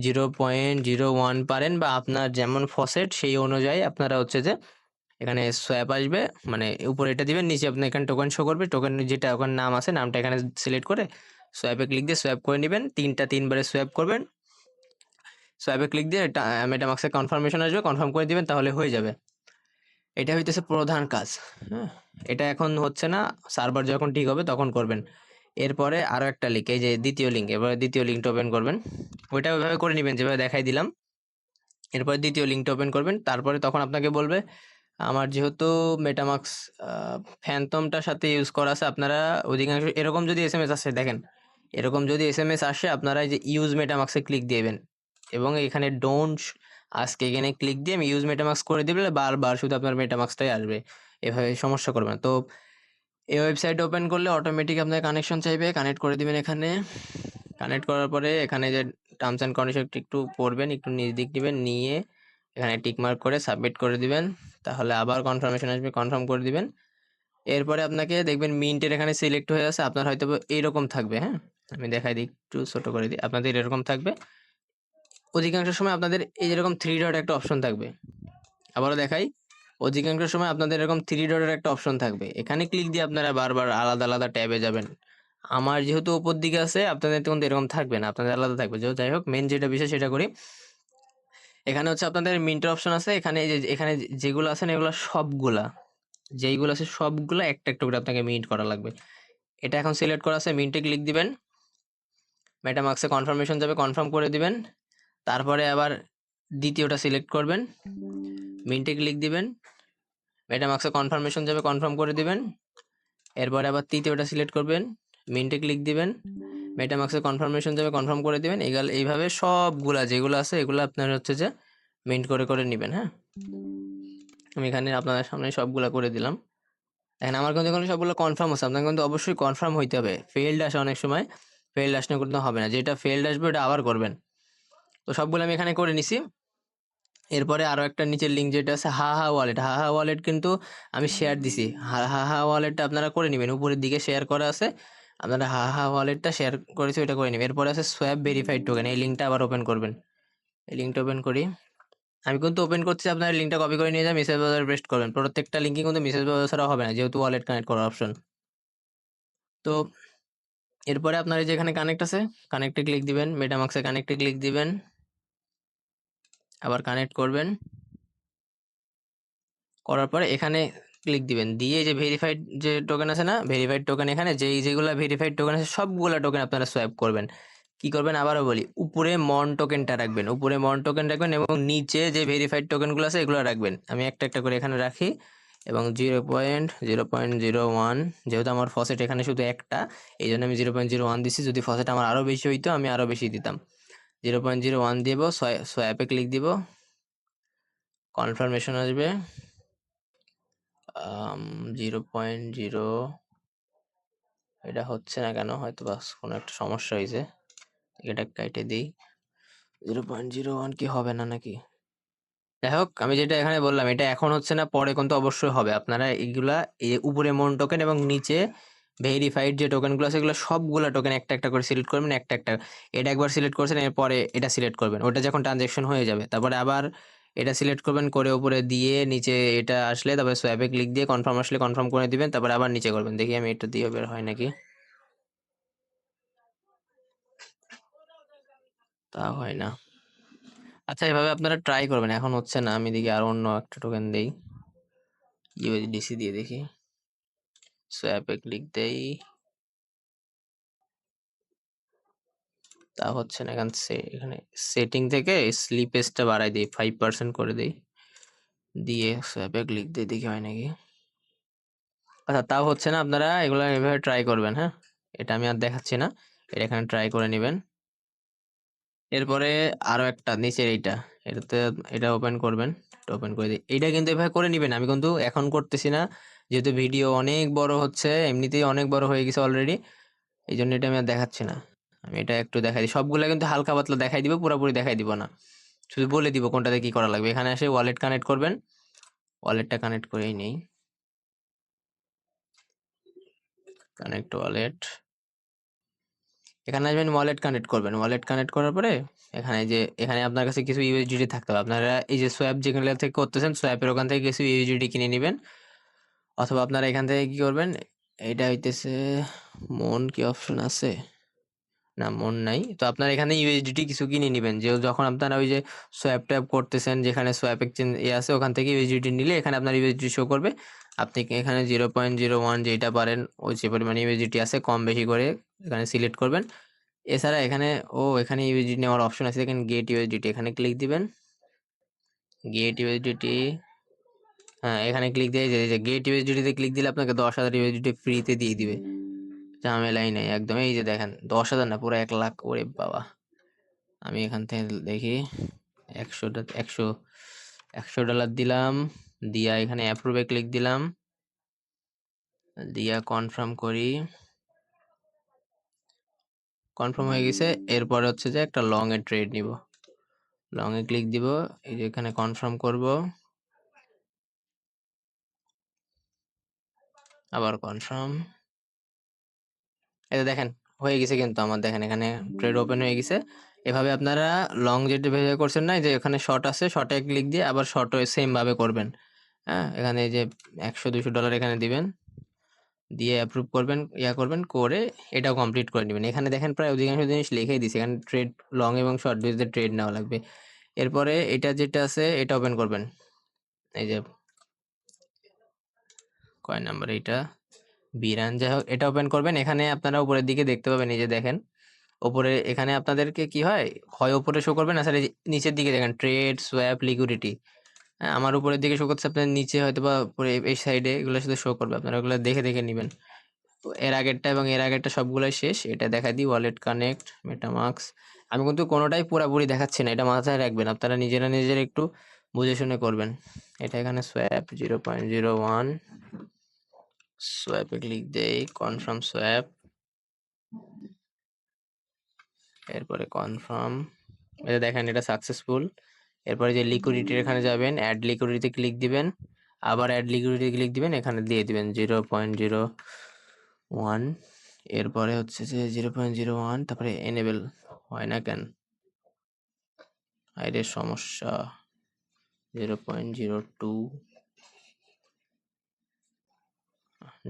S1: 0.01 পারেন বা আপনার যেমন ফসেট সেই অনুযায়ী আপনারা হচ্ছে যে এখানে সোয়াপ আসবে, মানে উপরে এটা দিবেন, নিচে আপনি এখানে টোকেন শো করবে, টোকেন যেটা ওখানে নাম আছে নামটা এখানে সিলেক্ট করে সোয়াপে ক্লিক দিয়ে সোয়াপ করে নেবেন। 3বারে সোয়াপ করবেন, সোয়াপে ক্লিক দিয়ে মেটামাক্সে কনফার্মেশন আসবে, কনফার্ম করে দিবেন, তাহলে হয়ে যাবে। এটা হইতেছে প্রধান কাজ। হ্যাঁ, এটা এখন হচ্ছে না, সার্ভার যখন ঠিক হবে তখন করবেন। এরপরে আরও একটা লিঙ্ক, এই যে দ্বিতীয় লিঙ্ক, এবারে দ্বিতীয় লিঙ্কটা ওপেন করবেন, ওইটা ওইভাবে করে নেবেন যেভাবে দেখাই দিলাম। এরপরে দ্বিতীয় লিঙ্কটা ওপেন করবেন, তারপরে তখন আপনাকে বলবে আমার যেহেতু মেটামাক্স ফ্যান্টমটার সাথে ইউজ করা আছে, আপনারা অধিকাংশ এরকম যদি SMS আসে, দেখেন এরকম যদি SMS আসে আপনারা এই যে ইউজ মেটামাক্সে ক্লিক দিবেন এবং এখানে ডোন্ট আজকে এখানে ক্লিক দিয়ে আমি ইউজ মেটামাক্স করে দিলে বারবার শুধু আপনার মেটামাক্সটাই আসবে, এভাবে সমস্যা করবেন। তো এই ওয়েবসাইট ওপেন করলে অটোমেটিক আপনার কানেকশন চাইবে, কানেক্ট করে দিবেন। এখানে কানেক্ট করার পরে এখানে যে টার্মস অ্যান্ড কন্ডিশন একটু পড়বেন, একটু নিচ দিক দিবেন, নিয়ে এখানে টিক মার্ক করে সাবমিট করে দিবেন, তাহলে আবার কনফার্মেশন আসবে, কনফার্ম করে দিবেন। এরপরে আপনাকে দেখবেন মিন্টের এখানে সিলেক্ট হয়ে আছে, আপনার হয়তো এইরকম থাকবে। হ্যাঁ, আমি দেখাই দিই, একটু ছোট করে দিই, আপনাদের এরকম থাকবে। অধিকাংশ সময় আপনাদের এই যেরকম 3 ডট একটা অপশন থাকবে, আবারও দেখাই, অধিকাংশ সময় আপনাদের এরকম 3 ডটের একটা অপশন থাকবে, এখানে ক্লিক দিয়ে আপনারা বারবার আলাদা আলাদা ট্যাবে যাবেন। আমার যেহেতু উপর দিকে আছে, আপনাদের কিন্তু এরকম থাকবে না, আপনাদের আলাদা থাকবে। যাই হোক, মেন যেটা বিষয় সেটা করি। এখানে হচ্ছে আপনাদের মিন্টের অপশন আছে, এখানে এখানে যেগুলো আছে না এগুলো সবগুলা, যেইগুলো আছে সবগুলো একটা একটা করে আপনাকে মিন্ট করা লাগবে। এটা এখন সিলেক্ট করা আছে, মিন্টে ক্লিক দিবেন, মেটামাক্সে কনফার্মেশন যাবে, কনফার্ম করে দিবেন। তারপরে আবার দ্বিতীয়টা সিলেক্ট করবেন, মিন্টে ক্লিক দিবেন, মেটামাক্সে কনফার্মেশন যাবে, কনফার্ম করে দিবেন। এরপরে আবার তৃতীয়টা সিলেক্ট করবেন, মিন্টে ক্লিক দিবেন, মেটামাক্সে কনফার্মেশন যাবে, কনফার্ম করে দিবেন। এইভাবে সবগুলা যেগুলো আছে এগুলো আপনার হচ্ছে যে মিন্ট করে করে নেবেন। হ্যাঁ, আমি এখানে আপনাদের সামনে সবগুলা করে দিলাম। এখন আমার কিন্তু এখানে সবগুলো কনফার্ম আছে, আপনার কিন্তু অবশ্যই কনফার্ম হইতে হবে। ফেইল্ড আসে অনেক সময়, ফেইল্ড আসলে করতে হবে না, যেটা ফেইল্ড আসবে ওটা আবার করবেন। তো সবগুলো আমি এখানে করে নিছি। এরপরে আরও একটা নিচের লিঙ্ক যেটা আছে হা হা ওয়ালেট, হা হা ওয়ালেট কিন্তু আমি শেয়ার দিছি, হা হা ওয়ালেটটা আপনারা করে নেবেন, উপরের দিকে শেয়ার করা আছে, আপনারা হা হা ওয়ালেটটা শেয়ার করেছে ওইটা করে নেবেন। এরপরে আছে সোয়াপ ভেরিফাইড টোকেন, এই লিঙ্কটা আবার ওপেন করবেন। এই লিঙ্কটা ওপেন করি, আমি কিন্তু ওপেন করছি, আপনার লিঙ্কটা কপি করে নিয়ে যা মেসেজ ব্রাউজার পেস্ট করবেন। প্রত্যেকটা লিঙ্কই কিন্তু মেসেজ ব্রাউজার ছাড়া হবে না, যেহেতু ওয়ালেট কানেক্ট করার অপশন। তো এরপরে আপনার এই যে এখানে কানেক্ট আছে, কানেক্টে ক্লিক দিবেন, মেটামাক্সে কানেক্টে ক্লিক দিবেন, আবার কানেক্ট করবেন, করার পরে এখানে ক্লিক দিবেন, দিয়ে যে ভেরিফাইড যে টোকেন আছে না, ভেরিফাইড টোকেন, এখানে যেগুলো ভেরিফাইড টোকেন আছে সবগুলো টোকেন আপনারা সোয়াপ করবেন। কি করবেন আবারও বলি, উপরে মন টোকেনটা রাখবেন, উপরে মন টোকেন রাখবেন এবং নিচে যে ভেরিফাইড টোকেনগুলো আছে এগুলো রাখবেন। আমি একটা একটা করে এখানে রাখি এবং 0.01, যেহেতু আমার ফসেট এখানে শুধু একটা, এই জন্য আমি 0.01 দিচ্ছি। যদি ফসেট আমার আরও বেশি হইতো আমি আরও বেশি দিতাম। 0.01 দিব, সোয়াপে ক্লিক দিব, কনফার্মেশন আসবে, 0.0, এটা হচ্ছে না কেন, হয়তো বাস কোনো একটা সমস্যা হয়েছে, এটা কেটে দিই। 0.01 কি হবে না নাকি? যাই হোক, আমি যেটা এখানে বললাম এটা এখন হচ্ছে না, পরে কিন্তু অবশ্যই হবে। আপনারা এইগুলা এই উপরে মন টোকেন এবং নিচে ভেরিফাইড যে টোকেনগুলো আছে এগুলো সবগুলো টোকেন একটা একটা করে সিলেক্ট করবেন, একটা একটা। এটা একবার সিলেক্ট করছেন, এরপরে এটা সিলেক্ট করবেন, ওটা যখন ট্রানজ্যাকশন হয়ে যাবে তারপরে আবার এটা সিলেক্ট করবেন, করে উপরে দিয়ে নিচে এটা আসলে তারপরে সোয়াপে ক্লিক দিয়ে কনফার্ম আসলে কনফার্ম করে দিবেন, তারপরে আবার নিচে করবেন। দেখি আমি এটা দিয়ে বের হয় নাকি, তা হয় না। আচ্ছা, এভাবে আপনারা ট্রাই করবেন, এখন হচ্ছে না। আমি দেখি আর অন্য একটা টোকেন দেই, ইউএসডিসি দিয়ে দেখি, সোয়াপে ক্লিক দেই, তা হচ্ছে না। এখানে সেটিং থেকে স্লিপেজটা বাড়াই দিই, 5% করে দিই, দিয়ে সোয়াপে ক্লিক দিয়ে দেখি হয় নাকি। আচ্ছা, তাও হচ্ছে না, আপনারা এগুলো এভাবে ট্রাই করবেন। হ্যাঁ, এটা আমি আর দেখাচ্ছি না, এটা এখানে ট্রাই করে নেবেন। এরপরে আরো একটা নিচের এটাতে এটা ওপেন করবেন, এটা ওপেন করে দিই। এটা কিন্তু এভাবে করে নেবেন, আমি কিন্তু এখন করতেছি না, যেহেতু ভিডিও অনেক বড় হচ্ছে, এমনিতেই অনেক বড় হয়ে গেছে অলরেডি, এই জন্য এটা আমি আর দেখাচ্ছি না। আমি এটা একটু দেখাই দিই, সবগুলা কিন্তু হালকা পাতলা দেখাই দিব, পুরোপুরি দেখাই দিব না। শুধু বলে দিব কোনটাতে কি করা লাগবে। এখানে এসে ওয়ালেট কানেক্ট করবেন, ওয়ালেটটা কানেক্ট করেই নেই, কানেক্ট ওয়ালেট। এখানে আসবেন, ওয়ালেট কানেক্ট করবেন, ওয়ালেট কানেক্ট করার পরে এখানে আপনার কাছে কিছু ইউএসডিটি থাকতে হবে। আপনারা এই যে সোয়াপ যেখানে থেকে করতেছেন, সোয়াপের ওখান থেকে কিছু ইউএসডিটি কিনে নেবেন, অথবা আপনারা এখান থেকে কি করবেন, এটা হইতেছে মন, কি অপশন আছে না, মন নাই, তো আপনারা এখানে ইউএসডিটি কিছু কিনে নেবেন। যে যখন আপনারা ওই যে সোয়াপ ট্যাপ করতেছেন, যেখানে সোয়াপ এক্সচেঞ্জ আছে ওখান থেকে ইউএসডিটি নিলে এখানে আপনার ইউএসডি শো করবে। আপনি এখানে 0.01 যেটা পারেন ওই যে পরিমাণ ইউএসডিটি আছে কম বেশি করে এখানে সিলেক্ট করবেন। এছাড়া এখানে এখানে ইউএসডিটি নেওয়ার অপশন আছে, এখানে গেট ইউএসডিটি, এখানে ক্লিক দিবেন, গেট ইউএসডিটি। হ্যাঁ, এখানে ক্লিক দিয়ে যে গেট ইউএসডিটি তে ক্লিক দিলে আপনাকে 10,000 ইউএসডিটি ফ্রিতে দিয়ে দিবে, ঝামেলাই নেই একদম। এই যে দেখেন 10,000 না, পুরো 1,00,000। ওরে বাবা, আমি এখান থেকে দেখি 100 ডলার দিলাম, দিয়া এখানে অ্যাপ্রুভে ক্লিক দিলাম, দিয়া কনফার্ম করি, কনফার্ম হয়ে গেছে। এরপরে হচ্ছে যে একটা লং এ ট্রেড নিব, লং এ ক্লিক দিব, এই যে এখানে কনফার্ম করব, আবার কনফার্ম। এটা দেখেন হয়ে গেছে কিন্তু আমার, দেখেন এখানে ট্রেড ওপেন হয়ে গেছে। এভাবে আপনারা লং যেটা ভেবে করছেন না, যে এখানে শর্ট আছে, শর্টে ক্লিক দিয়ে আবার শর্টও সেম ভাবে করবেন। হ্যাঁ, এখানে এই যে 100-200 ডলার এখানে দিবেন, দিয়ে অ্যাপ্রুভ করবেন, করবেন করে এটাও কমপ্লিট করে নেবেন। এখানে দেখেন প্রায় অধিকাংশ জিনিস লিখেই দিছে, এখানে ট্রেড লং এবং শর্ট বেসে ট্রেড নেওয়া লাগবে। এরপরে এটা যেটা আছে এটা ওপেন করবেন, এই যে কয় নাম্বার এটা, বিরান, যাই হোক এটা ওপেন করবেন। এখানে আপনারা উপরের দিকে দেখতে পাবেন, এই যে দেখেন উপরে এখানে আপনাদেরকে কি হয়, হয় উপরে শো করবেন, আসলে নিচের দিকে দেখেন ট্রেড, সোয়াপ, লিকুইডিটি। হ্যাঁ, আমার উপরের দিকে শো করছে, আপনার নিচে হয়তো বা উপরে এই সাইডে এগুলো শুধু শো করবে, আপনারা ওগুলো দেখে দেখে নেবেন। তো এর আগেরটা এবং এর আগেরটা সবগুলোই শেষ। এটা দেখা দিই ওয়ালেট কানেক্ট, মেটামাস্ক। আমি কিন্তু কোনোটাই পুরাপুরি দেখাচ্ছি না, এটা মাথায় রাখবেন, আপনারা নিজেরা নিজেরা একটু বুঝে শুনে করবেন। এটা এখানে সোয়াপ 0.01, সোয়াপে ক্লিক দেই, কনফার্ম সোয়াপ, এরপরে কনফার্ম। এটা দেখেন এটা সাকসেসফুল। এরপরে যে লিকুইডিটির এখানে যাবেন, অ্যাড লিকুইডিটিতে ক্লিক দিবেন, আবার অ্যাড লিকুইডিটি ক্লিক দিবেন, এখানে দিয়ে দিবেন 0.01। এরপরে হচ্ছে যে 0.01, তারপরে এনেবল হয় না কেন, আইরে সমস্যা, 0.02,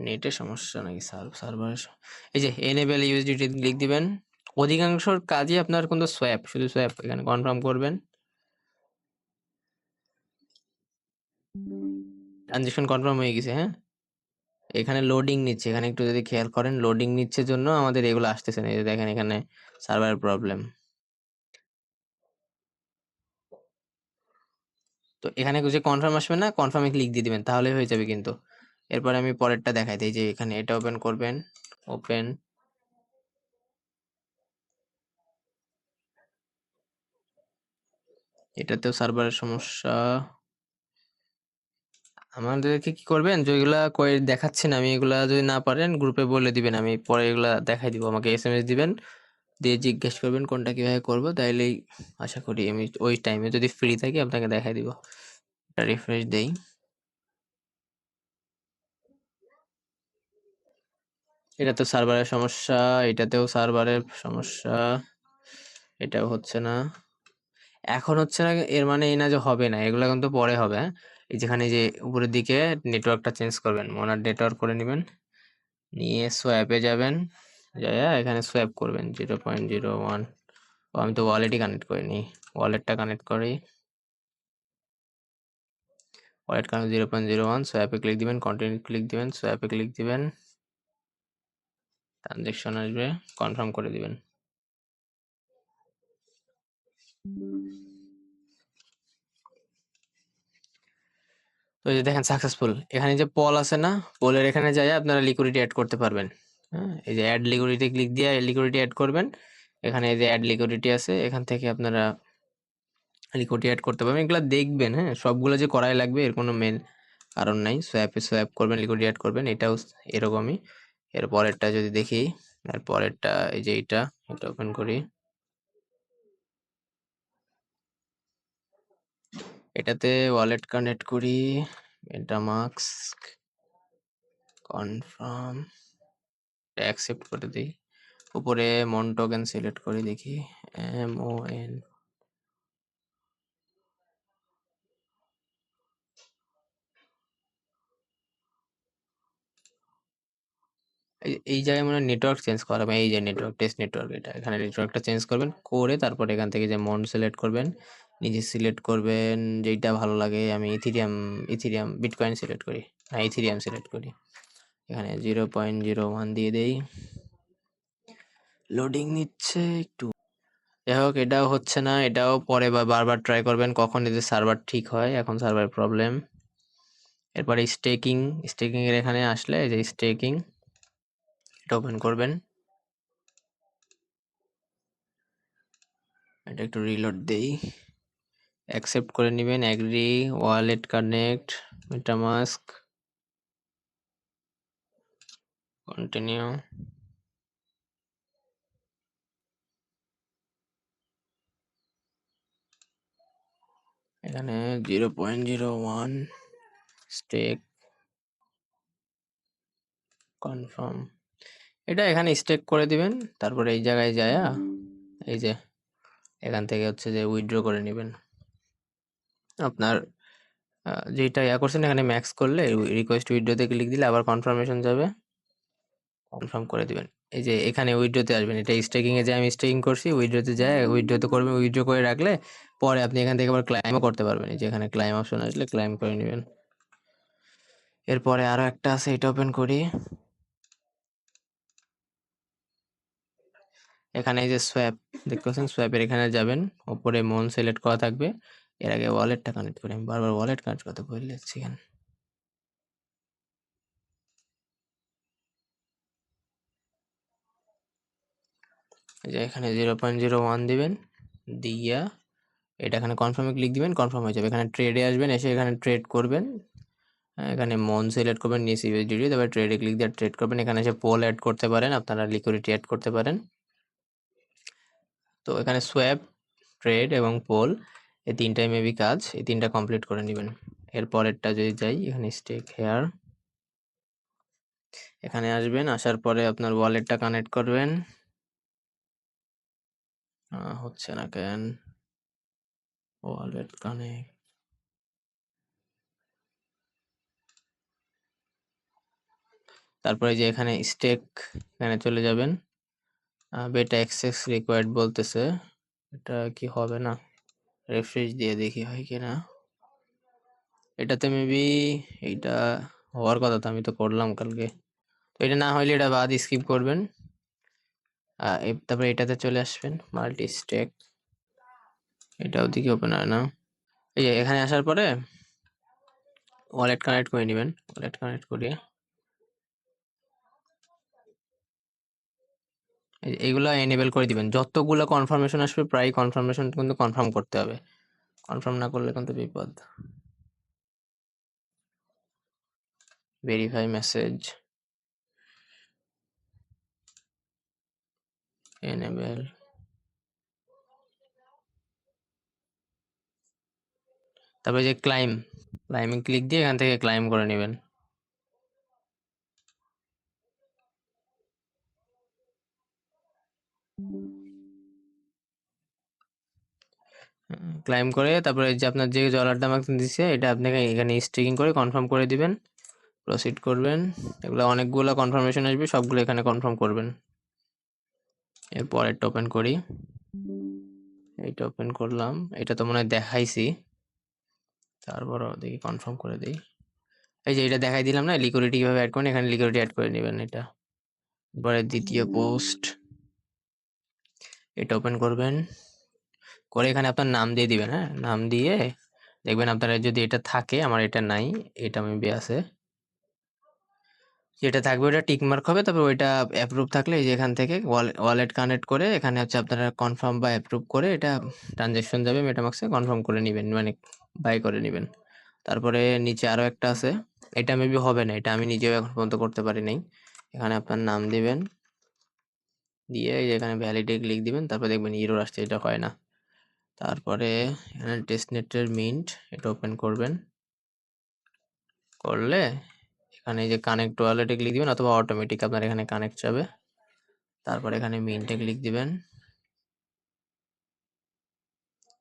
S1: নেটের সমস্যা নাকি সার্ভারের, এই যে এনেবল ইউএসডিটি ক্লিক দিবেন। অধিকাংশ কাজই আপনার কিন্তু সোয়াপ, শুধু সোয়াপ, এখানে কনফার্ম করবেন, ট্রানজেকশন কনফার্ম হয়ে গেছে। হ্যাঁ, এখানে লোডিং নিচ্ছে, এখানে একটু যদি খেয়াল করেন লোডিং নিচ্ছে জন্য আমাদের এগুলো আসতেছে না, এই যে দেখেন এখানে সার্ভার প্রবলেম। তো এখানে যে কনফার্ম আসবে না, কনফার্মে ক্লিক দিয়ে দিবেন, তাহলে হয়ে যাবে কিন্তু। এরপরে আমি পরেরটা দেখাই দিই, যে এখানে এটা ওপেন করবেন, ওপেন, এটাতেও সার্ভারের সমস্যা। আমাদেরকে কি করবেন, যেগুলা কই দেখাচ্ছেন আমি, এগুলা যদি না পারেন গ্রুপে বলে দিবেন, আমি পরে এগুলা দেখাই দিব, আমাকে এসএমএস দিবেন, দিয়ে জিজ্ঞেস করবেন কোনটা কিভাবে করবো, তাইলেই আশা করি আমি ওই টাইমে যদি ফ্রি থাকি আপনাকে দেখাই দিব। এটা রিফ্রেশ দেই, এটা তো সার্ভারের সমস্যা, এটাতেও সার্ভারের সমস্যা, এটাও হচ্ছে না, এখন হচ্ছে না, এর মানে এই না যে হবে না, এগুলো কিন্তু পরে হবে। হ্যাঁ, এই যেখানে যে উপরের দিকে নেটওয়ার্কটা চেঞ্জ করবেন, মোনার নেটওয়ার্ক করে নেবেন, নিয়ে সোয়াপে যাবেন, যাইয়া এখানে সোয়াপ করবেন 0.01। আমি তো ওয়ালেটই কানেক্ট করিনি, ওয়ালেটটা কানেক্ট করি, ওয়ালেট কানেক্ট 0.01, সোয়াপে ক্লিক দিবেন, কন্টিনিউ ক্লিক দিবেন, সোয়াপে ক্লিক দিবেন, ট্রানজেকশন আসবে, কনফার্ম করে দিবেন। তো এই যে দেখেন সাকসেসফুল। এখানে যে পল আছে না, পলের এখানে যাই আপনারা লিকুইডিটি অ্যাড করতে পারবেন। হ্যাঁ, এই যে অ্যাড লিকুইডিটি ক্লিক দিয়ে লিকুইডিটি অ্যাড করবেন, এখানে এই যে অ্যাড লিকুইডিটি আছে, এখান থেকে আপনারা লিকুইডিটি অ্যাড করতে পারবেন। এগুলো দেখবেন, হ্যাঁ সবগুলো যে করাই লাগবে এর কোনো মেন কারণ নাই। সোয়াপে সোয়াপ করবেন, লিকুইডিটি অ্যাড করবেন, এটাও এরকমই। এর পরেরটা যদি দেখি, এর পরেরটা এই যে এটা ওপেন করি, এটাতে ওয়ালেট কানেক্ট করি, মেটামাস্ক কনফার্ম, অ্যাকসেপ্ট করে দিই। উপরে মন টোকেন সিলেক্ট করে দেখি, MON। এই জায়গায় মনে হয় নেটওয়ার্ক চেঞ্জ করা হবে। এই যে নেটওয়ার্ক, টেস্ট নেটওয়ার্ক, এটা এখানে নেটওয়ার্কটা চেঞ্জ করবেন, করে তারপর এখান থেকে যে মন সিলেক্ট করবেন, নিজে সিলেক্ট করবেন যেইটা ভালো লাগে। আমি ইথিরিয়াম বিটকয়েন সিলেক্ট করি, না ইথিরিয়াম সিলেক্ট করি। এখানে 0.01 দিয়ে দেই, লোডিং নিচ্ছে একটু। যাই হোক, এটাও হচ্ছে না, এটাও পরে বা বারবার ট্রাই করবেন, কখন এদের সার্ভার ঠিক হয়। এখন সার্ভার প্রবলেম। এরপরে স্টেকিং এর এখানে আসলে এই যে স্টেকিং, এটা ওপেন করবেন। এটা একটু রিলোড দেই, অ্যাকসেপ্ট করে নেবেন, agree, wallet connect, MetaMask, continue. এখানে 0.01 স্টেক কনফার্ম, এটা এখানে স্টেক করে দিবেন। তারপরে এই জায়গায় যায়, এই যে এখান থেকে হচ্ছে যে উইথড্র করে নেবেন। আপনার যেটা করছেন এখানে ম্যাক্স করলে রিকোয়েস্ট উইথড্রোতে ক্লিক দিলে আবার কনফার্মেশন যাবে, কনফার্ম করে দিবেন। এই যে এখানে উইথড্রোতে আসবেন, এটা স্টেকিং এ যে আমি স্টেকিং করছি, উইথড্রোতে যায় উইথড্রোতে করবেন। উইথড্রো করে রাখলে পরে আপনি এখান থেকে আবার ক্লাইমও করতে পারবেন। এই যে এখানে ক্লাইম অপশন আসলে ক্লাইম করে নেবেন। এরপরে আরো একটা আছে, এটা ওপেন করি। এখানে এই যে সোয়াপ দেখতে পাচ্ছেন, সোয়াপের এখানে যাবেন, উপরে মন সিলেক্ট করা থাকবে। এর আগে ওয়ালেটটা কানেক্ট করি, আমি বারবার ওয়ালেট কানেক্ট করতে ভুলে যাচ্ছি এখানে। এই যে এখানে 0.01 দিবেন, দিয়া এটা এখানে কনফার্মে ক্লিক দিবেন, কনফার্ম হয়ে যাবে। এখানে ট্রেডে আসবেন, এসে এখানে ট্রেড করবেন। এখানে মন সিলেক্ট করবেন, নিস ইউএসডিটি, তারপরে ট্রেডে ক্লিক দিয়ে ট্রেড করবেন। এখানে এসে পোল অ্যাড করতে পারেন, আপনারা লিকুইডিটি অ্যাড করতে পারেন। তো এখানে সোয়াপ, ট্রেড এবং পোল, এই তিনটাই মেবি কাজ, এই তিনটা কমপ্লিট করে নেবেন। এরপরেরটা যদি যাই, এখানে স্টেক হেয়ার, এখানে আসবেন, আসার পরে আপনার ওয়ালেটটা কানেক্ট করবেন। হচ্ছে না কেন, ওয়ালেট কানেক্ট, তারপরে যে এখানে স্টেক, এখানে চলে যাবেন। বেটা অ্যাক্সেস রিকোয়ার্ড বলতেছে, এটা কি হবে না, রিফ্রেশ দিয়ে দেখি হয় কিনা। এটাতে মেবি এইটা হওয়ার কথা, তো আমি তো করলাম কালকে। তো এটা না হইলে এটা বাদ স্কিপ করবেন। তারপরে এটাতে চলে আসবেন, মাল্টি স্টেক, এটা ওদিকে ওপেন হয় না। এই যে এখানে আসার পরে ওয়ালেট কানেক্ট করে নেবেন, ওয়ালেট কানেক্ট করিয়ে এইগুলো এনেবল করে দিবেন। যতগুলো কনফার্মেশন আসবে প্রায় কনফার্মেশন কিন্তু কনফার্ম করতে হবে, কনফার্ম না করলে কিন্তু বিপদ। ভেরিফাই মেসেজ, এনেবল, তারপরে যে ক্লাইমিং ক্লিক দিয়ে এখান থেকে ক্লাইম করে নেবেন। ক্লাইম করে তারপরে যে আপনার যে ডলারটা আমাকে দিচ্ছে এটা আপনাকে এখানে স্টেকিং করে কনফার্ম করে দিবেন, প্রসিড করবেন। এগুলো অনেকগুলো কনফার্মেশন আসবে, সবগুলো এখানে কনফার্ম করবেন। এরপর এটা ওপেন করি, এটা ওপেন করলাম, এটা তো মনে হয় দেখাইছি, তারপর দেখি কনফার্ম করে দিই। এই যে এটা দেখাই দিলাম না, লিকুইডিটি কিভাবে অ্যাড করেন, এখানে লিকুইডিটি অ্যাড করে নেবেন। এটা পরে দ্বিতীয় পোস্ট, এটা ওপেন করবেন, করে এখানে আপনার নাম দিয়ে দিবেন। হ্যাঁ, নাম দিয়ে দেখবেন আপনারা যদি এটা থাকে, আমার এটা নাই, এটা মেবি আছে, যেটা থাকবে ওটা টিক মার্ক হবে। তারপর ওইটা অ্যাপ্রুভ থাকলে এই যে এখান থেকে ওয়ালেট কানেক্ট করে এখানে হচ্ছে আপনারা কনফার্ম বা অ্যাপ্রুভ করে এটা ট্রানজ্যাকশন যাবে মেটামাক্সে, কনফার্ম করে নেবেন, মানে বাই করে নেবেন। তারপরে নিচে আরো একটা আছে, এটা মেবি হবে না, এটা আমি নিজেও এখন পর্যন্ত করতে পারি নাই। এখানে আপনার নাম দিবেন, দিয়ে এই যে এখানে ভ্যালিডে ক্লিক দিবেন, তারপর দেখবেন ইরোর আসছে, এটা হয় না। তারপরে এখানে টেস্টনেটের মিন্ট এটা ওপেন করবেন। করলে এখানে এই যে কানেক্ট ওয়ালেটে ক্লিক দিবেন অথবা অটোমেটিক আপনার এখানে কানেক্ট যাবে। তারপরে এখানে মিন্টে ক্লিক দিবেন,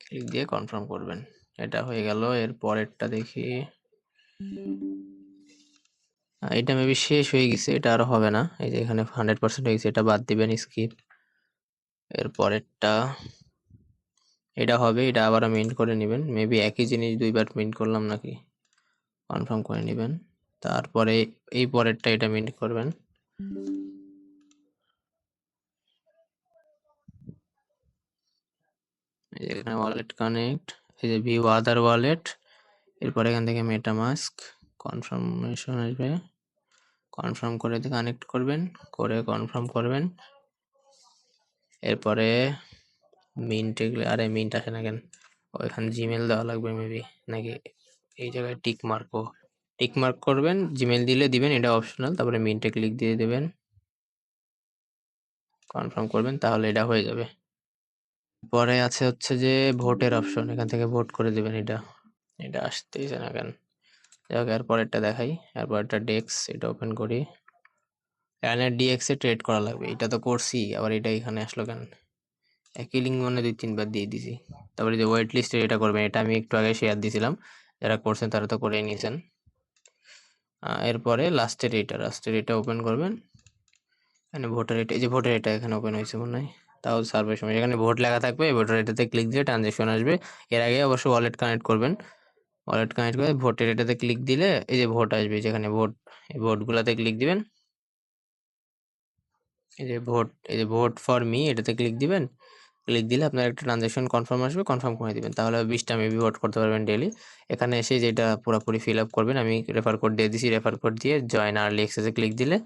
S1: ক্লিক দিয়ে কনফার্ম করবেন। এটা হয়ে গেল। এর পরেরটা দেখি, এটা মেবি শেষ হয়ে গেছে, এটা আর হবে না। এই যে এখানে 100% হয়ে গেছে, এটা বাদ দিবেন, স্কিপ। এর পরেরটা এটা হবে, এটা আবার মিন্ট করে নেবেন। মেবি একই জিনিস দুইবার মিন্ট করলাম নাকি, কনফার্ম করে নেবেন। তারপরে এই পরেরটা এটা মিন্ট করবেন। এখানে ওয়ালেট কানেক্ট, এই যে ভিউ আদার ওয়ালেট, এরপর এখান থেকে মেটামাস্ক কনফার্মেশন আসবে, কনফার্ম করে কানেক্ট করবেন, করে কনফার্ম করবেন। এরপরে মিন্টে আরে মিন্ট আসে না কেন, ওইখানে জিমেল দেওয়া লাগবে মেবি, নাকি এই জায়গায় টিক মার্কও, টিক মার্ক করবেন, জিমেল দিলে দিবেন, এটা অপশনাল। তারপরে মিন্টে ক্লিক দিয়ে দেবেন, কনফার্ম করবেন, তাহলে এটা হয়ে যাবে। পরে আছে হচ্ছে যে ভোটের অপশন, এখান থেকে ভোট করে দিবেন। এটা আসতেইছে না কেন, যাক এর পরেরটা দেখাই। এরপরটা ডেক্স, এটা ওপেন করি। এখানে ডিএক্স এ ট্রেড করা লাগবে, এটা তো করছি, আবার এটা এখানে আসলো কেন, একই লিঙ্ক মানে 2-3 বার দিয়ে দিছি। তারপরে যে ওয়েট লিস্টে এটা করবেন, এটা আমি একটু আগে শেয়ার দিছিলাম, যারা করছেন তারা তো করেই নিয়েছেন। এরপরে লাস্টের এটা ওপেন করবেন। এখানে ভোটার এটা, এই যে ভোটার এটা এখানে ওপেন হয়েছে মনে হয়, তাও সার্ভের সময় এখানে ভোট লেখা থাকবে, ভোটার এটাতে ক্লিক দিয়ে ট্রানজেকশন আসবে। এর আগে অবশ্য ওয়ালেট কানেক্ট করবেন, ওয়ালেট কানেক্ট করে ভোটের এটাতে ক্লিক দিলে এই যে ভোট আসবে, যেখানে ভোট, এই ভোটগুলাতে ক্লিক দিবেন। এই যে ভোট ফর মি এটাতে ক্লিক দিবেন, ক্লিক দিলে আপনার একটা ট্রানজ্যাকশন কনফার্ম আসবে, কনফার্ম করে দিবেন, তাহলে 20টা মেবি ভোট করতে পারবেন ডেইলি। এখানে এসে যেটা পুরোপুরি ফিল আপ করবেন, আমি রেফার কোড দিয়ে দিছি, রেফার কোড দিয়ে জয়েন আর্লি অ্যাক্সেসে ক্লিক দিলে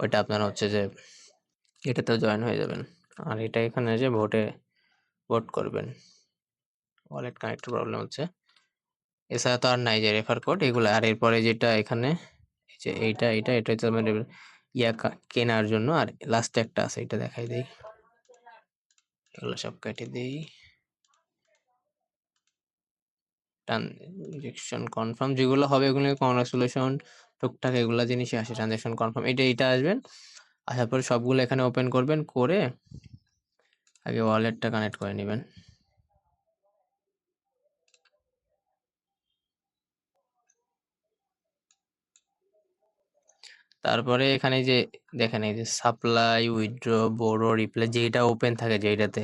S1: ওইটা আপনার হচ্ছে যে এটাতেও জয়েন হয়ে যাবেন। আর এটা এখানে এসে ভোট করবেন। ওয়ালেট কানেক্টের প্রবলেম হচ্ছে, এছাড়া তো আর নাই যে রেফার কোড এগুলো। আর এরপরে যেটা এখানে এই যে এটা হচ্ছে আমাদের কেনার জন্য। আর লাস্টে একটা আছে, এটা দেখাই দেই, এগুলো সব কেটে দিই। ট্রানজেকশন কনফার্ম যেগুলো হবে ওগুলো কংগ্রাচুলেশন টুকটাক এগুলা জিনিসই আসে। ট্রানজেকশন কনফার্ম এটা আসবেন, আসার পরে সবগুলো এখানে ওপেন করবেন, করে আগে ওয়ালেটটা কানেক্ট করে নেবেন। তারপরে এখানে যে দেখেন, এই যে সাপ্লাই, উইথড্র, বোরো, রিপ্লাই, যেটা ওপেন থাকে যেটাতে,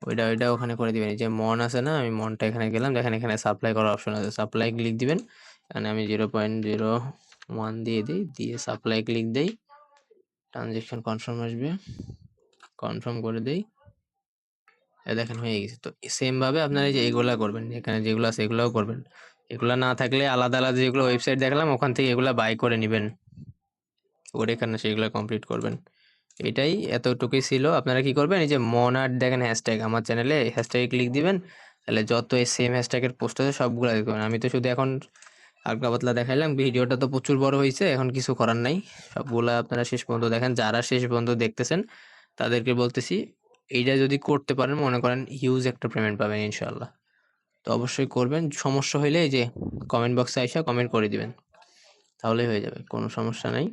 S1: ওইটা ওখানে করে দিবেন। এই যে মন আছে না, আমি মনটা এখানে গেলাম, দেখেন এখানে সাপ্লাই করার অপশন আছে, সাপ্লাই ক্লিক দিবেন। এখানে আমি 0.01 দিয়ে দিই, দিয়ে সাপ্লাই ক্লিক দিই, ট্রানজেকশন কনফার্ম আসবে, কনফার্ম করে দেই। দেখেন হয়ে গেছে। তো সেম ভাবে আপনারা এই যে এগুলা করবেন, এখানে যেগুলো আছে এগুলাও করবেন। এগুলা না থাকলে আলাদা আলাদা যেগুলো ওয়েবসাইট দেখালাম ওখান থেকে এগুলা বাই করে নেবেন, ওর এখানে সেগুলো কমপ্লিট করবেন। এটাই, এতটুকুই ছিল। আপনারা কি করবেন, এই যে মনার দেখেন হ্যাশট্যাগ, আমার চ্যানেলে হ্যাশট্যাগে ক্লিক দিবেন, তাহলে যত এই সেম হ্যাশট্যাগের পোস্ট আছে সবগুলো দেখবেন। আমি তো শুধু এখন হালকা পাতলা দেখাইলাম, ভিডিওটা তো প্রচুর বড় হয়েছে, এখন কিছু করার নাই। সবগুলা আপনারা শেষ পর্যন্ত দেখেন, যারা শেষ পর্যন্ত দেখতেছেন তাদেরকে বলতেছি, এইটা যদি করতে পারেন মনে করেন হিউজ একটা পেমেন্ট পাবেন ইনশাল্লাহ। তো অবশ্যই করবেন। সমস্যা হইলে এই যে কমেন্ট বক্সে আইসা কমেন্ট করে দিবেন, তাহলেই হয়ে যাবে, কোনো সমস্যা নাই।